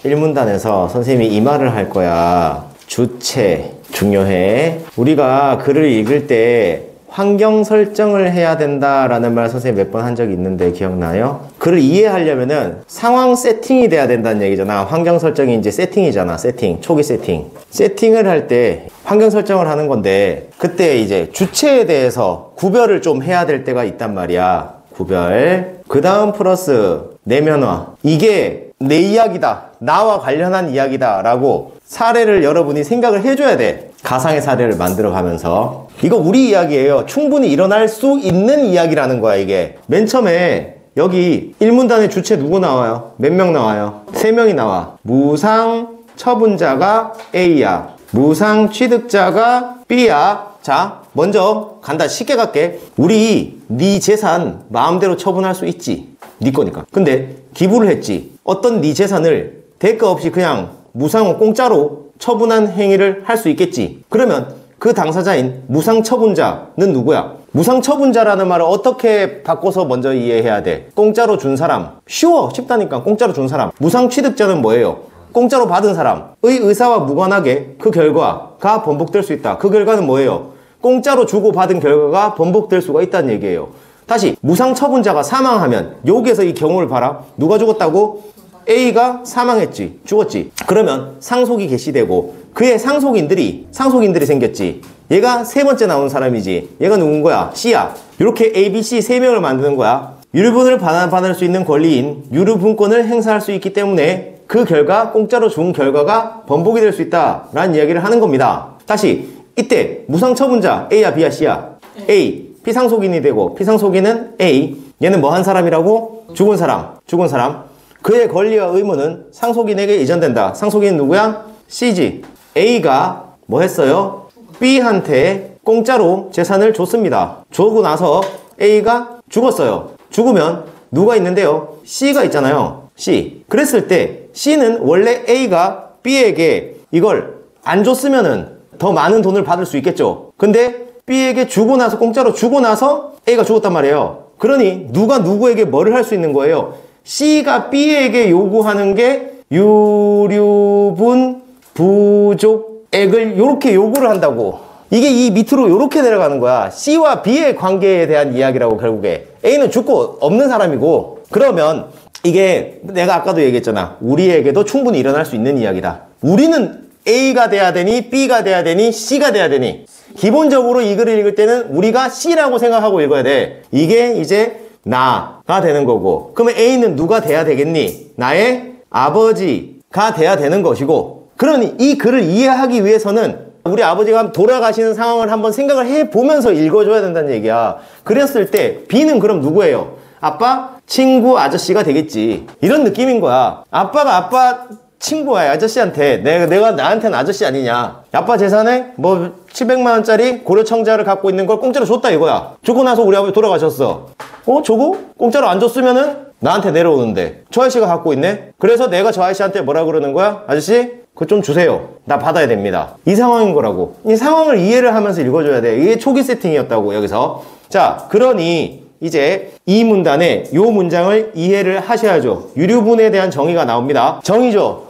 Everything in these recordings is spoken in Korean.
1문단에서 선생님이 이 말을 할 거야. 주체 중요해. 우리가 글을 읽을 때 환경 설정을 해야 된다라는 말 선생님 몇 번 한 적이 있는데 기억나요? 글을 이해하려면은 상황 세팅이 돼야 된다는 얘기잖아. 환경 설정이 이제 세팅이잖아. 세팅, 초기 세팅. 세팅을 할 때 환경 설정을 하는 건데 그때 이제 주체에 대해서 구별을 좀 해야 될 때가 있단 말이야. 구별. 그 다음 플러스 내면화. 이게 내 이야기다. 나와 관련한 이야기다 라고 사례를 여러분이 생각을 해줘야 돼. 가상의 사례를 만들어 가면서. 이거 우리 이야기예요. 충분히 일어날 수 있는 이야기라는 거야 이게. 맨 처음에 여기 1문단의 주체 누구 나와요? 몇 명 나와요? 3명이 나와. 무상 처분자가 A야. 무상 취득자가 B야. 자, 먼저 간다. 쉽게 갈게. 우리 네 재산 마음대로 처분할 수 있지. 네 거니까. 근데 기부를 했지. 어떤 네 재산을 대가 없이 그냥 무상으로 공짜로 처분한 행위를 할 수 있겠지. 그러면 그 당사자인 무상처분자는 누구야? 무상처분자라는 말을 어떻게 바꿔서 먼저 이해해야 돼? 공짜로 준 사람. 쉬워. 쉽다니까. 공짜로 준 사람. 무상취득자는 뭐예요? 공짜로 받은 사람의 의사와 무관하게 그 결과가 번복될 수 있다. 그 결과는 뭐예요? 공짜로 주고 받은 결과가 번복될 수가 있다는 얘기예요. 다시 무상처분자가 사망하면 여기에서 이 경우를 봐라. 누가 죽었다고? A가 사망했지. 죽었지. 그러면 상속이 개시되고 그의 상속인들이 생겼지. 얘가 세 번째 나온 사람이지. 얘가 누군 거야? C야. 이렇게 A, B, C 3명을 만드는 거야. 유류분을 받을 수 있는 권리인 유류분권을 행사할 수 있기 때문에 그 결과, 공짜로 준 결과가 번복이 될 수 있다 라는 이야기를 하는 겁니다. 다시 이때 무상처분자 A야 B야 C야? A. 피상속인이 되고 피상속인은 A. 얘는 뭐 한 사람이라고? 죽은 사람. 그의 권리와 의무는 상속인에게 이전된다. 상속인은 누구야? C지. A가 뭐 했어요? B한테 공짜로 재산을 줬습니다. 주고 나서 A가 죽었어요. 죽으면 누가 있는데요? C가 있잖아요. C. 그랬을 때 C는 원래 A가 B에게 이걸 안 줬으면은 더 많은 돈을 받을 수 있겠죠. 근데 B에게 주고 나서, 공짜로 주고 나서 A가 죽었단 말이에요. 그러니 누가 누구에게 뭐를 할 수 있는 거예요? C가 B에게 요구하는 게 유류분 부족액을 이렇게 요구를 한다고. 이게 이 밑으로 이렇게 내려가는 거야. C와 B의 관계에 대한 이야기라고. 결국에 A는 죽고 없는 사람이고. 그러면 이게 내가 아까도 얘기했잖아. 우리에게도 충분히 일어날 수 있는 이야기다. 우리는 A가 돼야 되니 B가 돼야 되니 C가 돼야 되니. 기본적으로 이 글을 읽을 때는 우리가 C라고 생각하고 읽어야 돼. 이게 이제 나가 되는 거고. 그러면 A는 누가 돼야 되겠니? 나의 아버지가 돼야 되는 것이고. 그러니 이 글을 이해하기 위해서는 우리 아버지가 돌아가시는 상황을 한번 생각을 해보면서 읽어줘야 된다는 얘기야. 그랬을 때 B는 그럼 누구예요? 아빠, 친구, 아저씨가 되겠지. 이런 느낌인 거야. 아빠가 아빠 친구야. 아저씨한테 내가 나한테는 아저씨 아니냐. 아빠 재산에 뭐 700만원짜리 고려청자를 갖고 있는 걸 공짜로 줬다 이거야. 주고 나서 우리 아버지 돌아가셨어. 저거? 공짜로 안 줬으면은 나한테 내려오는데 저 아저씨가 갖고 있네. 그래서 내가 저 아저씨한테 뭐라 그러는 거야? 아저씨 그거 좀 주세요. 나 받아야 됩니다. 이 상황인 거라고. 이 상황을 이해를 하면서 읽어줘야 돼. 이게 초기 세팅이었다고 여기서. 자, 그러니 이제 이 문단에 요 문장을 이해를 하셔야죠. 유류분에 대한 정의가 나옵니다. 정의죠.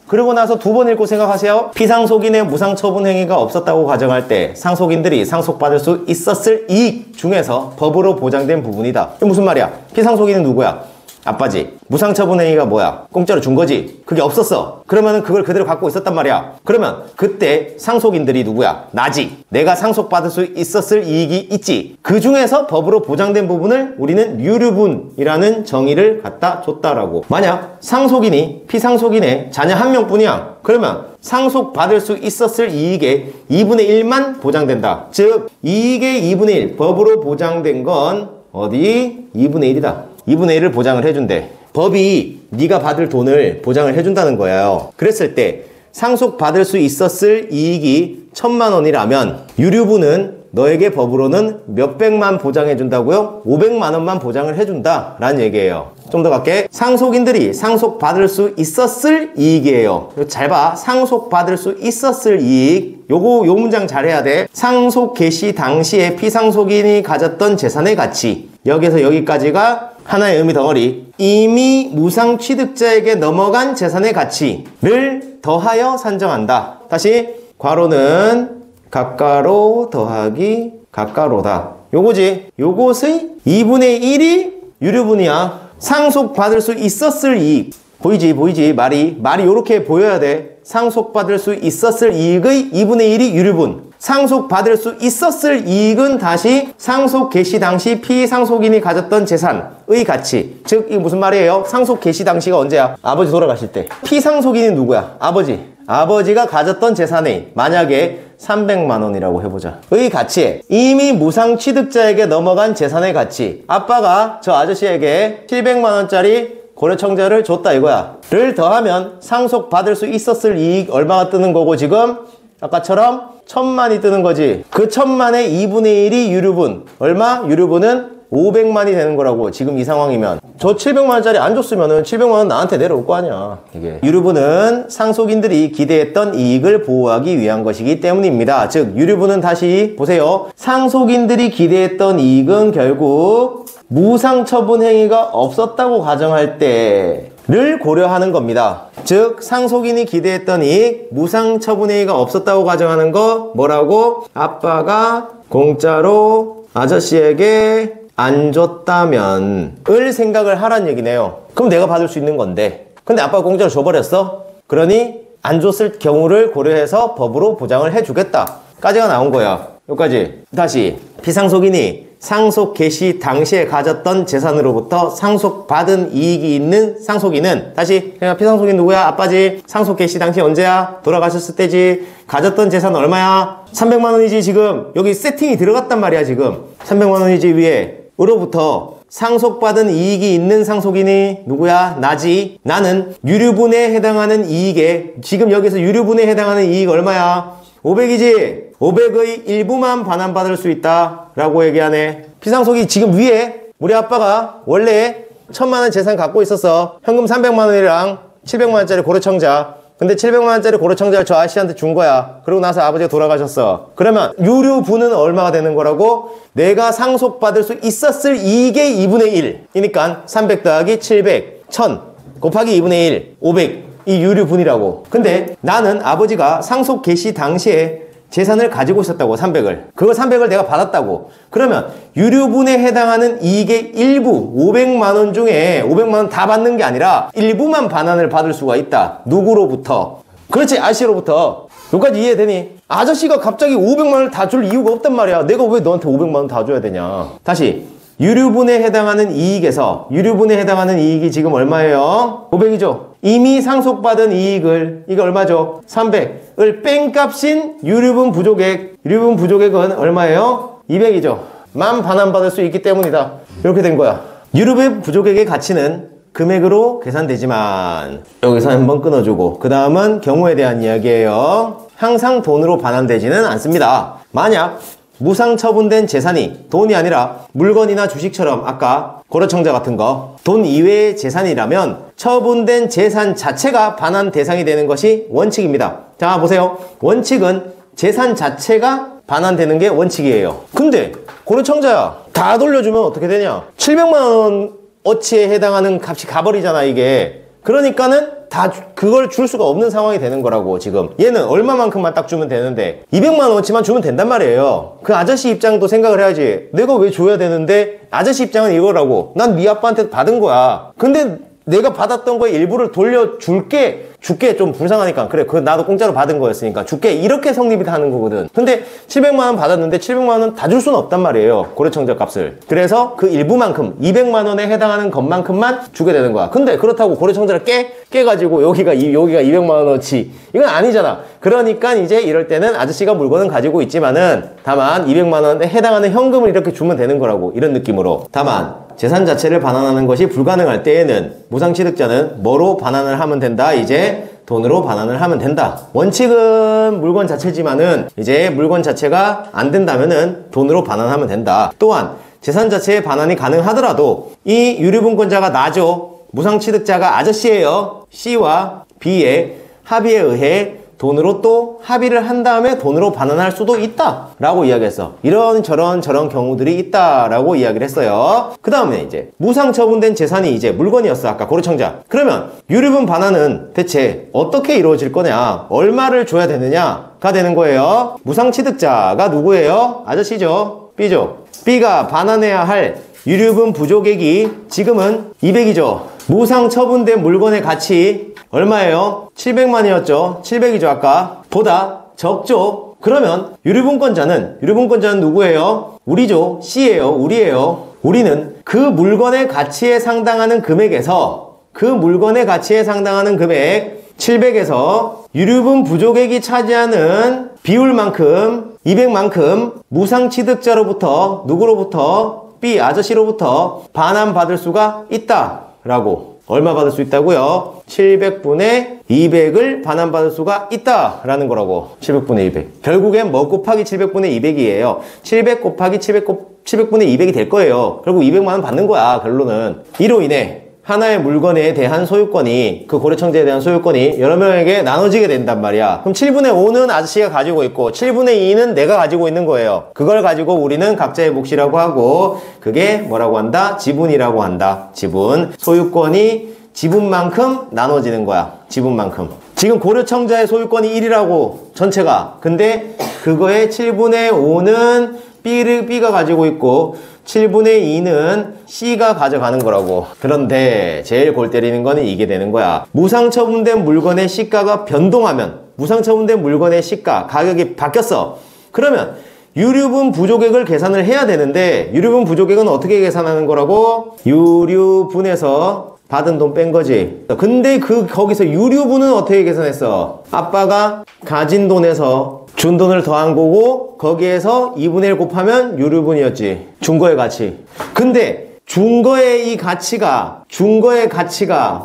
그리고 나서 두 번 읽고 생각하세요. 피상속인의 무상처분 행위가 없었다고 가정할 때 상속인들이 상속받을 수 있었을 이익 중에서 법으로 보장된 부분이다. 이게 무슨 말이야? 피상속인은 누구야? 아빠지. 무상처분 행위가 뭐야? 공짜로 준 거지. 그게 없었어. 그러면은 그걸 그대로 갖고 있었단 말이야. 그러면 그때 상속인들이 누구야? 나지. 내가 상속받을 수 있었을 이익이 있지. 그 중에서 법으로 보장된 부분을 우리는 유류분이라는 정의를 갖다 줬다라고. 만약 상속인이 피상속인의 자녀 한 명뿐이야. 그러면 상속받을 수 있었을 이익의 2분의 1만 보장된다. 즉 이익의 2분의 1 법으로 보장된 건 어디? 2분의 1이다. 2분의 1을 보장을 해준대. 법이 네가 받을 돈을 보장을 해준다는 거예요. 그랬을 때 상속받을 수 있었을 이익이 1000만 원이라면 유류분은 너에게 법으로는 몇백만 보장해준다고요? 500만 원만 보장을 해준다 라는 얘기예요. 좀 더 갈게. 상속인들이 상속받을 수 있었을 이익이에요. 잘 봐. 상속받을 수 있었을 이익. 요 문장 잘해야 돼. 상속 개시 당시에 피상속인이 가졌던 재산의 가치. 여기서 여기까지가 하나의 의미 덩어리. 이미 무상취득자에게 넘어간 재산의 가치를 더하여 산정한다. 다시 괄호는 가가로 더하기 가가로다. 요거지. 요것의 2분의 1이 유류분이야. 상속받을 수 있었을 이익. 보이지? 말이 요렇게 보여야 돼. 상속받을 수 있었을 이익의 2분의 1이 유류분. 상속받을 수 있었을 이익은 다시 상속 개시 당시 피상속인이 가졌던 재산의 가치. 즉, 이게 무슨 말이에요? 상속 개시 당시가 언제야? 아버지 돌아가실 때. 피상속인이 누구야? 아버지. 아버지가 가졌던 재산이 만약에 300만 원이라고 해보자. 의 가치에 이미 무상취득자에게 넘어간 재산의 가치. 아빠가 저 아저씨에게 700만 원짜리 고려청자를 줬다 이거야. 를 더하면 상속받을 수 있었을 이익 얼마가 뜨는 거고 지금 아까처럼 1000만이 뜨는 거지. 그 1000만의 2분의 1이 유류분. 얼마? 유류분은 500만이 되는 거라고. 지금 이 상황이면 저 700만 원짜리 안 줬으면은 700만 원 나한테 내려올 거 아니야. 이게 유류분은 상속인들이 기대했던 이익을 보호하기 위한 것이기 때문입니다. 즉 유류분은 다시 보세요. 상속인들이 기대했던 이익은 결국 무상처분 행위가 없었다고 가정할 때를 고려하는 겁니다. 즉 상속인이 기대했던 이익, 무상처분 행위가 없었다고 가정하는 거 뭐라고? 아빠가 공짜로 아저씨에게 안 줬다면 을 생각을 하란 얘기네요. 그럼 내가 받을 수 있는 건데 근데 아빠가 공짜로 줘버렸어? 그러니 안 줬을 경우를 고려해서 법으로 보장을 해주겠다 까지가 나온 거야. 여기까지. 다시 피상속인이 상속 개시 당시에 가졌던 재산으로부터 상속받은 이익이 있는 상속인은 다시 그냥 피상속인 누구야? 아빠지. 상속 개시 당시 언제야? 돌아가셨을 때지. 가졌던 재산 얼마야? 300만 원이지 지금. 여기 세팅이 들어갔단 말이야 지금. 300만 원이지 위에. 으로부터 상속받은 이익이 있는 상속인이 누구야? 나지. 나는 유류분에 해당하는 이익에 지금 여기서 유류분에 해당하는 이익 얼마야? 500이지? 500의 일부만 반환받을 수 있다 라고 얘기하네. 피상속이 지금 위에 우리 아빠가 원래 1000만 원 재산 갖고 있었어. 현금 300만 원이랑 700만 원짜리 고려청자. 근데 700만 원짜리 고려청자를 저 아저씨한테 준 거야. 그러고 나서 아버지가 돌아가셨어. 그러면 유류분은 얼마가 되는 거라고? 내가 상속받을 수 있었을 이익의 2분의 1 이니까 300 더하기 700 1000 곱하기 2분의 1 500 이 유류분이라고. 근데 나는 아버지가 상속 개시 당시에 재산을 가지고 있었다고. 300을. 그거 300을 내가 받았다고. 그러면 유류분에 해당하는 이익의 일부 500만 원 중에 500만 원 다 받는 게 아니라 일부만 반환을 받을 수가 있다. 누구로부터? 그렇지, 아저씨로부터. 여기까지 이해되니? 아저씨가 갑자기 500만 원을 다 줄 이유가 없단 말이야. 내가 왜 너한테 500만 원 다 줘야 되냐. 다시 유류분에 해당하는 이익에서 유류분에 해당하는 이익이 지금 얼마예요? 500이죠. 이미 상속받은 이익을 이게 얼마죠? 300을 뺀값인 유류분 부족액. 유류분 부족액은 얼마예요? 200이죠. 만 반환받을 수 있기 때문이다. 이렇게 된 거야. 유류분 부족액의 가치는 금액으로 계산되지만 여기서 한번 끊어주고 그 다음은 경우에 대한 이야기예요. 항상 돈으로 반환되지는 않습니다. 만약 무상처분된 재산이 돈이 아니라 물건이나 주식처럼 아까 고려청자 같은 거 돈 이외의 재산이라면 처분된 재산 자체가 반환 대상이 되는 것이 원칙입니다. 자 보세요. 원칙은 재산 자체가 반환되는 게 원칙이에요. 근데 고려청자야 다 돌려주면 어떻게 되냐? 700만 원 어치에 해당하는 값이 가버리잖아 이게. 그러니까는 다 그걸 줄 수가 없는 상황이 되는 거라고. 지금 얘는 얼마만큼만 딱 주면 되는데 200만 원어치만 주면 된단 말이에요. 그 아저씨 입장도 생각을 해야지. 내가 왜 줘야 되는데 아저씨 입장은 이거라고. 난 네 아빠한테 받은 거야. 근데 내가 받았던 거에 일부를 돌려줄게. 줄게 좀 불쌍하니까. 그래, 그거 나도 공짜로 받은 거였으니까 줄게. 이렇게 성립이 하는 거거든. 근데 700만 원 받았는데 700만 원 다 줄 수는 없단 말이에요. 고려청자 값을. 그래서 그 일부만큼 200만 원에 해당하는 것만큼만 주게 되는 거야. 근데 그렇다고 고려청자를 깨가지고 여기가 200만 원어치. 이건 아니잖아. 그러니까 이제 이럴 때는 아저씨가 물건은 가지고 있지만은 다만 200만 원에 해당하는 현금을 이렇게 주면 되는 거라고. 이런 느낌으로. 다만 재산 자체를 반환하는 것이 불가능할 때에는 무상취득자는 뭐로 반환을 하면 된다? 이제 돈으로 반환을 하면 된다. 원칙은 물건 자체지만은 이제 물건 자체가 안 된다면은 돈으로 반환하면 된다. 또한 재산 자체의 반환이 가능하더라도 이 유류분권자가 나죠. 무상취득자가 아저씨예요. C와 B의 합의에 의해 돈으로 또 합의를 한 다음에 돈으로 반환할 수도 있다 라고 이야기했어. 이런 저런 경우들이 있다 라고 이야기를 했어요. 그 다음에 이제 무상 처분된 재산이 이제 물건이었어. 아까 고려청자. 그러면 유류분 반환은 대체 어떻게 이루어질 거냐, 얼마를 줘야 되느냐가 되는 거예요. 무상 취득자가 누구예요? 아저씨죠. B죠. B가 반환해야 할 유류분 부족액이 지금은 200이죠. 무상 처분된 물건의 가치 얼마예요? 700만이었죠. 700이죠 아까. 보다 적죠. 그러면 유류분권자는 누구예요? 우리죠. C예요. 우리예요. 우리는 그 물건의 가치에 상당하는 금액에서, 그 물건의 가치에 상당하는 금액 700에서 유류분 부족액이 차지하는 비율만큼, 200만큼 무상 취득자로부터, 누구로부터? B 아저씨로부터 반환받을 수가 있다 라고. 얼마 받을 수 있다고요? 700분의 200을 반환받을 수가 있다 라는 거라고. 700분의 200. 결국엔 뭐 곱하기 700분의 200이에요. 700 곱하기 700분의 200이 될 거예요. 결국 200만원 받는 거야 결론은. 이로 인해 하나의 물건에 대한 소유권이, 그 고려청자에 대한 소유권이 여러 명에게 나눠지게 된단 말이야. 그럼 7분의 5는 아저씨가 가지고 있고 7분의 2는 내가 가지고 있는 거예요. 그걸 가지고 우리는 각자의 몫이라고 하고, 그게 뭐라고 한다? 지분이라고 한다. 지분. 소유권이 지분만큼 나눠지는 거야. 지분만큼. 지금 고려청자의 소유권이 1이라고 전체가. 근데 그거의 7분의 5는 B가 가지고 있고 7분의 2는 C가 가져가는 거라고. 그런데 제일 골 때리는 거는 이게 되는 거야. 무상 처분된 물건의 시가가 변동하면, 무상 처분된 물건의 시가, 가격이 바뀌었어. 그러면 유류분 부족액을 계산을 해야 되는데, 유류분 부족액은 어떻게 계산하는 거라고? 유류분에서 받은 돈 뺀 거지. 근데 거기서 유류분은 어떻게 계산했어? 아빠가 가진 돈에서 준 돈을 더한 거고, 거기에서 2분의 1 곱하면 유류분이었지. 준 거의 가치. 근데 준 거의 가치가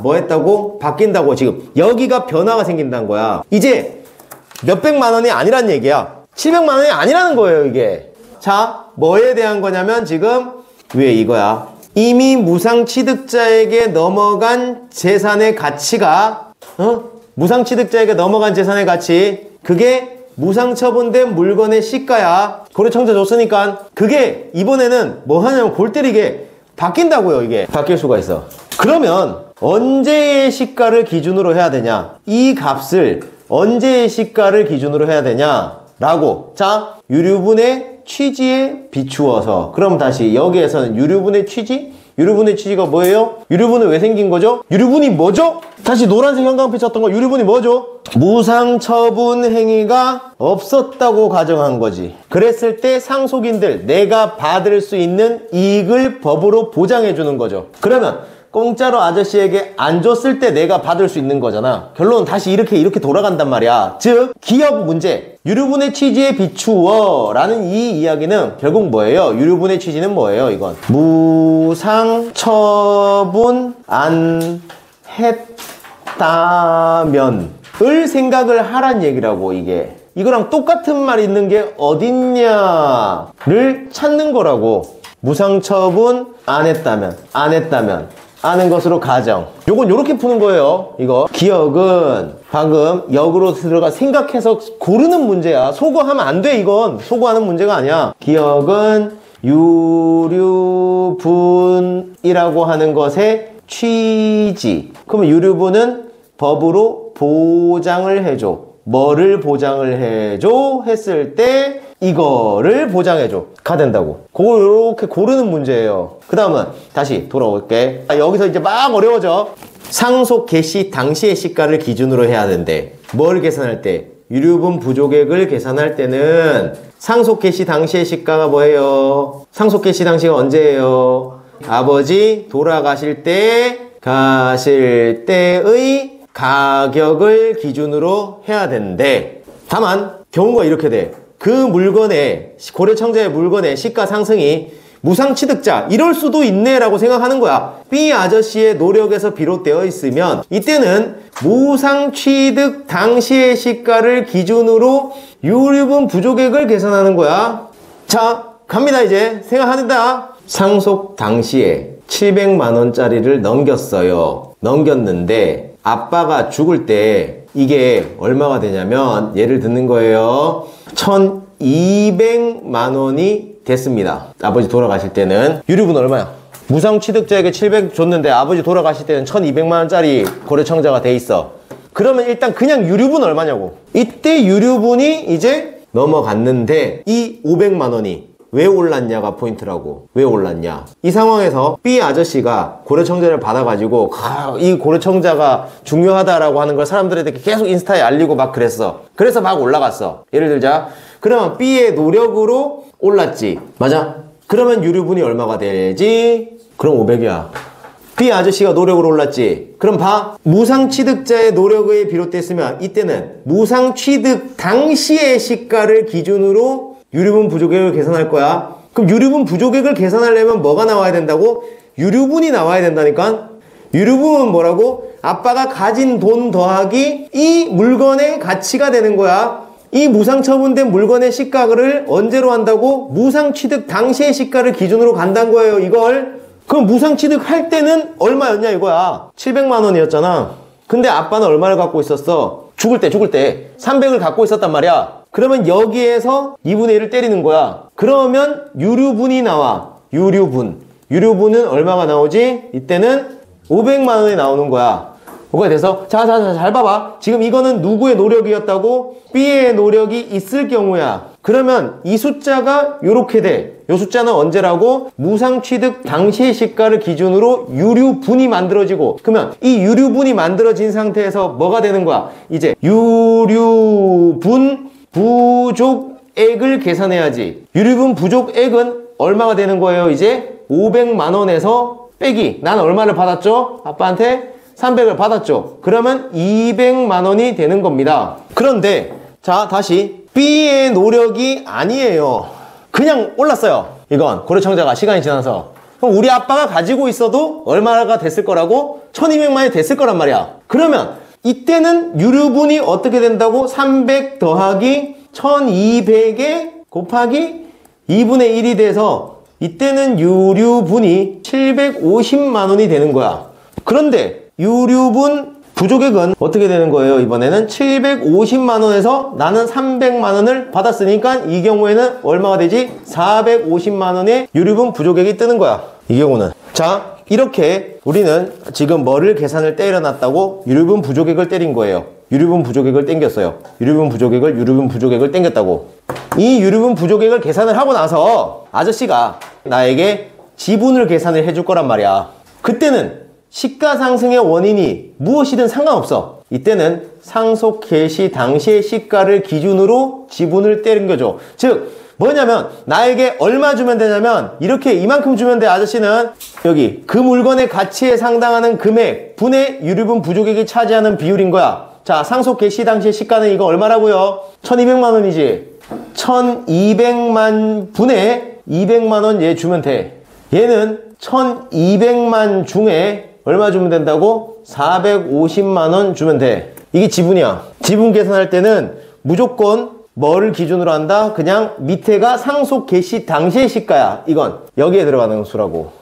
뭐 했다고? 바뀐다고. 지금 여기가 변화가 생긴다는 거야. 이제 몇백만 원이 아니란 얘기야. 700만 원이 아니라는 거예요 이게. 자, 뭐에 대한 거냐면 지금 위에 이거야. 이미 무상 취득자에게 넘어간 재산의 가치가, 무상 취득자에게 넘어간 재산의 가치, 그게 무상 처분된 물건의 시가야. 고려청자 줬으니까. 그게 이번에는 뭐 하냐면 골 때리게 바뀐다고요. 이게 바뀔 수가 있어. 그러면 언제의 시가를 기준으로 해야 되냐, 이 값을 언제의 시가를 기준으로 해야 되냐 라고. 자, 유류분의 취지에 비추어서. 그럼 다시 여기에서는 유류분의 취지가 뭐예요? 유류분은 왜 생긴 거죠? 유류분이 뭐죠? 다시 노란색 형광펜 쳤던 거, 유류분이 뭐죠? 무상 처분 행위가 없었다고 가정한 거지. 그랬을 때 상속인들, 내가 받을 수 있는 이익을 법으로 보장해 주는 거죠. 그러면 공짜로 아저씨에게 안 줬을 때 내가 받을 수 있는 거잖아. 결론은 다시 이렇게 돌아간단 말이야. 즉, 기업 문제, 유류분의 취지에 비추어 라는 이 이야기는 결국 뭐예요? 유류분의 취지는 뭐예요? 이건 무상 처분 안 했다면 을 생각을 하란 얘기라고. 이게 이거랑 똑같은 말 있는 게 어딨냐를 찾는 거라고. 무상 처분 안 했다면 아는 것으로 가정. 요건 요렇게 푸는 거예요. 이거 기억은 방금 역으로 들어가 생각해서 고르는 문제야. 소거하면 안 돼. 이건 소거하는 문제가 아니야. 기억은 유류분이라고 하는 것의 취지. 그러면 유류분은 법으로 보장을 해줘. 뭐를 보장을 해줘? 했을 때 이거를 보장해줘 가 된다고. 그걸 이렇게 고르는 문제예요. 그 다음은 다시 돌아올게. 여기서 이제 막 어려워져. 상속 개시 당시의 시가를 기준으로 해야 된대. 뭘 계산할 때? 유류분 부족액을 계산할 때는 상속 개시 당시의 시가가 뭐예요? 상속 개시 당시가 언제예요? 아버지 돌아가실 때의 가격을 기준으로 해야 되는데, 다만 경우가 이렇게 돼. 그 물건의, 고려청자의 물건의 시가 상승이 무상 취득자 이럴 수도 있네 라고 생각하는 거야. B 아저씨의 노력에서 비롯되어 있으면 이때는 무상 취득 당시의 시가를 기준으로 유류분 부족액을 계산하는 거야. 자, 갑니다. 이제 생각한다. 상속 당시에 700만 원짜리를 넘겼어요. 넘겼는데 아빠가 죽을 때 이게 얼마가 되냐면 예를 듣는 거예요. 1200만 원이 됐습니다. 아버지 돌아가실 때는. 유류분 얼마야? 무상취득자에게 700 줬는데 아버지 돌아가실 때는 1200만 원짜리 거래청자가 돼 있어. 그러면 일단 그냥 유류분 얼마냐고. 이때 유류분이 이제 넘어갔는데 이 500만 원이 왜 올랐냐가 포인트라고. 왜 올랐냐. 이 상황에서 B 아저씨가 고래청자를 받아가지고 이 고래청자가 중요하다라고 하는 걸 사람들한테 계속 인스타에 알리고 막 그랬어. 그래서 막 올라갔어. 예를 들자. 그러면 B의 노력으로 올랐지. 맞아? 그러면 유류분이 얼마가 되지? 그럼 500이야. B 아저씨가 노력으로 올랐지. 그럼 봐. 무상취득자의 노력에 비롯됐으면 이때는 무상취득 당시의 시가를 기준으로 유류분 부족액을 계산할 거야. 그럼 유류분 부족액을 계산하려면 뭐가 나와야 된다고? 유류분이 나와야 된다니까. 유류분은 뭐라고? 아빠가 가진 돈 더하기 이 물건의 가치가 되는 거야. 이 무상처분된 물건의 시가를 언제로 한다고? 무상취득 당시의 시가를 기준으로 간다는 거예요. 이걸. 그럼 무상취득 할 때는 얼마였냐 이거야. 700만 원이었잖아. 근데 아빠는 얼마를 갖고 있었어? 죽을 때 300을 갖고 있었단 말이야. 그러면 여기에서 2분의 1을 때리는 거야. 그러면 유류분이 나와. 유류분은 얼마가 나오지? 이때는 500만 원이 나오는 거야. 뭐가 돼서 자, 잘 봐봐. 지금 이거는 누구의 노력이었다고? B의 노력이 있을 경우야. 그러면 이 숫자가 요렇게 돼. 요 숫자는 언제라고? 무상취득 당시의 시가를 기준으로 유류분이 만들어지고, 그러면 이 유류분이 만들어진 상태에서 뭐가 되는 거야? 이제 유류분 부족액을 계산해야지. 유류분 부족액은 얼마가 되는 거예요? 이제 500만 원에서 빼기. 난 얼마를 받았죠? 아빠한테 300을 받았죠. 그러면 200만 원이 되는 겁니다. 그런데 자, 다시 B의 노력이 아니에요. 그냥 올랐어요. 이건 고래청자가 시간이 지나서. 그럼 우리 아빠가 가지고 있어도 얼마가 됐을 거라고? 1200만이 됐을 거란 말이야. 그러면 이때는 유류분이 어떻게 된다고? 300 더하기 1200에 곱하기 2분의 1이 돼서 이때는 유류분이 750만 원이 되는 거야. 그런데 유류분 부족액은 어떻게 되는 거예요? 이번에는 750만 원에서 나는 300만 원을 받았으니까 이 경우에는 얼마가 되지? 450만 원의 유류분 부족액이 뜨는 거야. 이 경우는. 자, 이렇게 우리는 지금 뭐를 계산을 때려놨다고? 유류분 부족액을 때린 거예요. 유류분 부족액을 땡겼어요. 유류분 부족액을 땡겼다고. 이 유류분 부족액을 계산을 하고 나서 아저씨가 나에게 지분을 계산을 해줄 거란 말이야. 그때는 시가 상승의 원인이 무엇이든 상관없어. 이때는 상속 개시 당시의 시가를 기준으로 지분을 땡겨줘. 즉 뭐냐면 나에게 얼마 주면 되냐면 이렇게 이만큼 주면 돼. 아저씨는 여기 그 물건의 가치에 상당하는 금액 분의 유류분 부족액이 차지하는 비율인 거야. 자, 상속 개시 당시의 시가는 이거 얼마라고요? 1200만 원이지. 1200만 분의 200만 원 얘 주면 돼. 얘는 1200만 중에 얼마 주면 된다고? 450만 원 주면 돼. 이게 지분이야. 지분 계산할 때는 무조건 뭐를 기준으로 한다? 그냥 밑에가 상속 개시 당시의 시가야. 이건 여기에 들어가는 수라고.